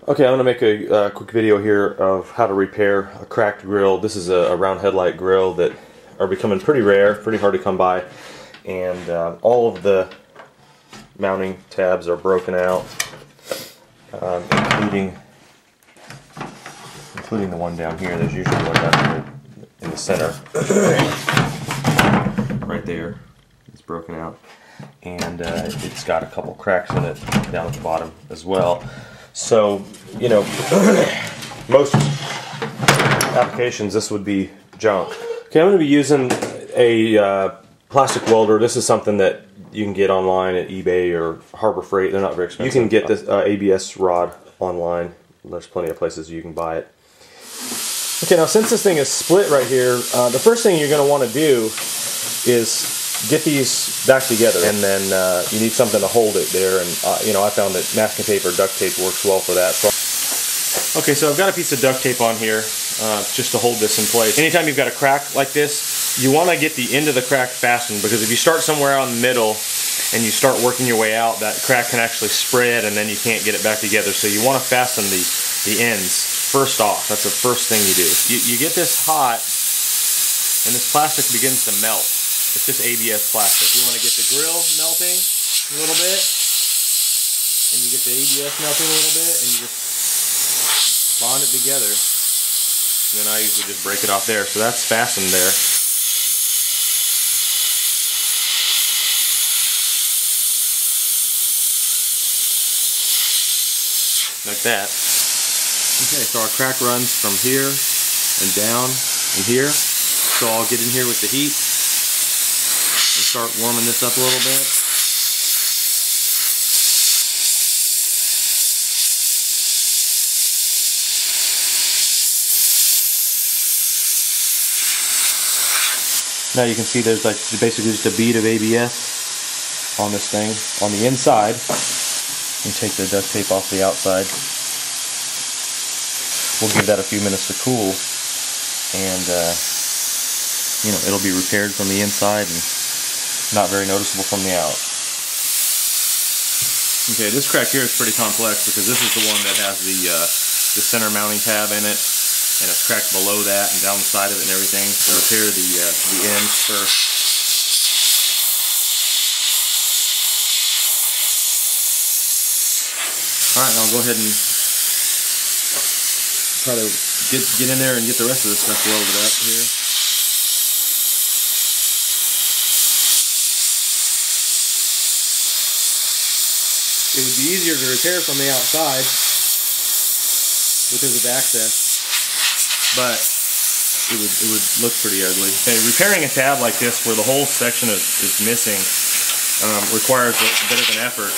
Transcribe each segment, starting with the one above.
Okay, I'm going to make a quick video here of how to repair a cracked grill. This is a round headlight grill that are becoming pretty rare, pretty hard to come by, and all of the mounting tabs are broken out, including the one down here. There's usually one down in the center, right there. It's broken out, and it's got a couple cracks in it down at the bottom as well. So, you know, most applications this would be junk. Okay, I'm going to be using a plastic welder. This is something that you can get online at eBay or Harbor Freight. They're not very expensive. You can get this ABS rod online. There's plenty of places you can buy it. Okay, now since this thing is split right here, the first thing you're going to want to do is get these back together, and then you need something to hold it there. And you know, I found that masking tape or duct tape works well for that. Okay, so I've got a piece of duct tape on here just to hold this in place. Anytime you've got a crack like this, you want to get the end of the crack fastened, because if you start somewhere out in the middle and you start working your way out, that crack can actually spread and then you can't get it back together. So you want to fasten the ends first off. That's the first thing you do. You get this hot and this plastic begins to melt. It's just ABS plastic. You want to get the grill melting a little bit, and you get the ABS melting a little bit, and you just bond it together. And then I usually just break it off there. So that's fastened there. Like that. Okay, so our crack runs from here and down and here. So I'll get in here with the heat and start warming this up a little bit. Now you can see there's like basically just a bead of ABS on this thing on the inside. And take the duct tape off the outside. We'll give that a few minutes to cool, and you know, it'll be repaired from the inside and not very noticeable from the out. Okay, this crack here is pretty complex because this is the one that has the center mounting tab in it, and it's cracked below that and down the side of it and everything. So repair the ends first. All right, I'll go ahead and try to get in there and get the rest of this stuff welded up here. It would be easier to repair from the outside because of access, but it would look pretty ugly. Okay, repairing a tab like this where the whole section is missing requires a bit of an effort.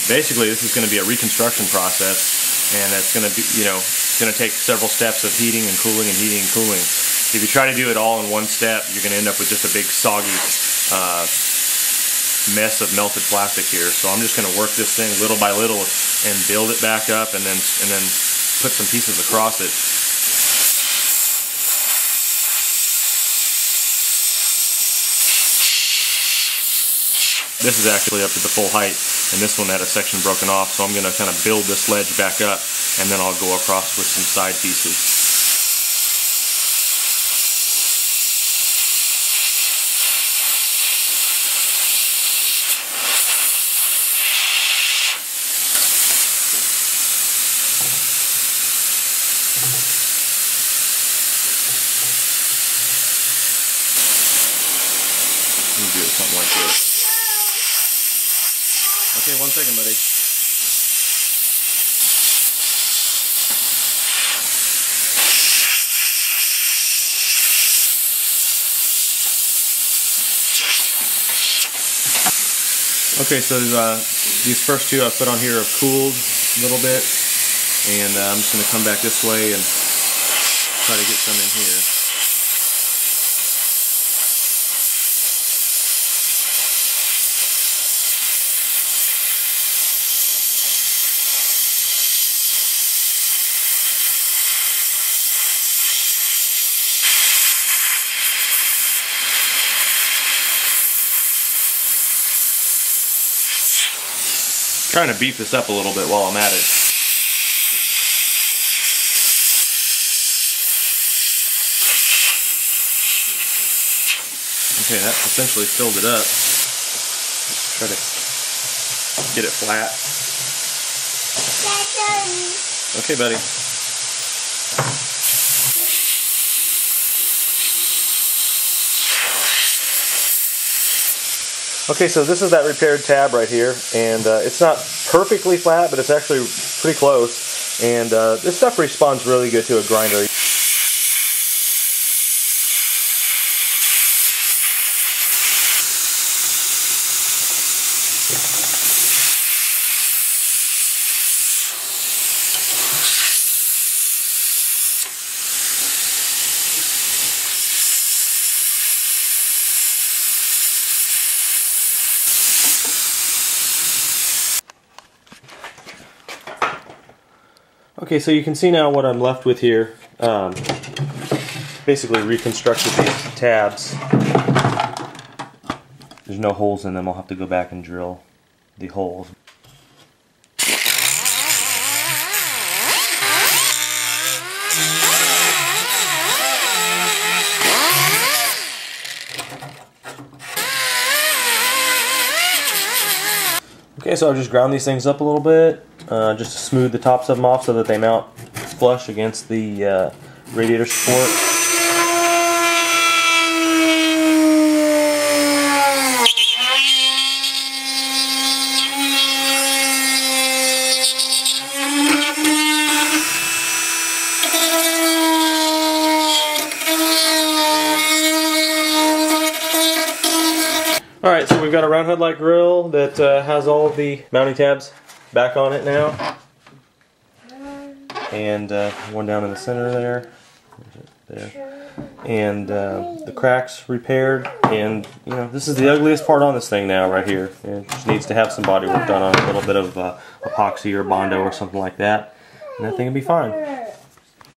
Basically, this is going to be a reconstruction process, and it's going to be, you know, it's going to take several steps of heating and cooling and heating and cooling. If you try to do it all in one step, you're going to end up with just a big soggy mess of melted plastic here. So I'm just going to work this thing little by little and build it back up, and then put some pieces across it. This is actually up to the full height, and this one had a section broken off, so I'm going to kind of build this ledge back up, and then I'll go across with some side pieces. Let me do something like this. Okay, 1 second, buddy. Okay, so these first two I put on here have cooled a little bit, and I'm just going to come back this way and try to get some in here. Trying to beef this up a little bit while I'm at it. Okay, that essentially filled it up. Try to get it flat. Okay, buddy. Okay, so this is that repaired tab right here, and it's not perfectly flat, but it's actually pretty close. And this stuff responds really good to a grinder. Okay, so you can see now what I'm left with here. Basically reconstructed these tabs. There's no holes in them. I'll have to go back and drill the holes. Okay, so I've just ground these things up a little bit, just to smooth the tops of them off so that they mount flush against the radiator support. Alright, so we've got a round headlight grill that has all of the mounting tabs back on it now. And one down in the center there. There. And the cracks repaired. And, you know, this is the ugliest part on this thing now right here. It just needs to have some body work done on it. A little bit of epoxy or Bondo or something like that. And that thing will be fine.